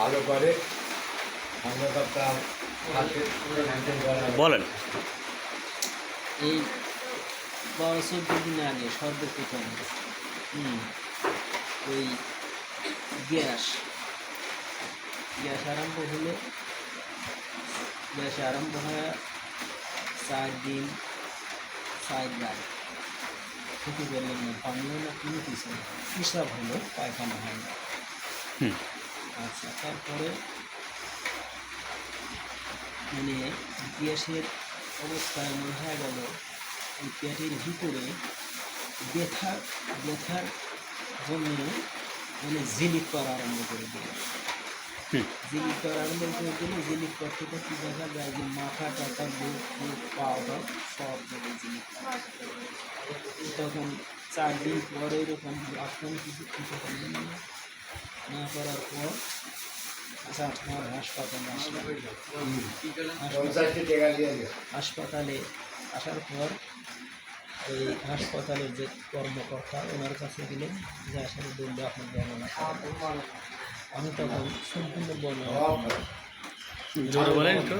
ভালো করে বলেন। এই 12-14 দিন আগে সর্বপ্রথম ওই গ্যাস আরম্ভ হলো। গ্যাস আরম্ভ হয় 4 দিন 4 রাত খেতে পারলেন না, পানিও না, কোনো কিছু না, হিসাব হলো, পায়খানা হয় না। আচ্ছা, তারপরে মানে গ্যাসের অবস্থা এমন হয়ে গেল, এই পেটের ভিতরে ব্যথার জন্য মানে জিলিক করা আরম্ভ করে দিল। জিলিক করা আরম্ভ করে দিলে জিলিক করতে করতে দেখা যায় যে মাথা টাথা বুক পাওয়া সব জায়গায় জিলিক। তখন 4 দিন পরে এরকম আপনার কিছু খেতে পারলেন না করার পর আচ্ছা আমার হাসপাতালে আসলাম। হাসপাতালে আসার পর এই হাসপাতালের যে কর্মকর্তা ওনার কাছে গেলেন, যে আসলে বললো আপনার বর্ণনা। আমি তখন সম্পূর্ণ বর্ণনা জোরে বলেন একটু।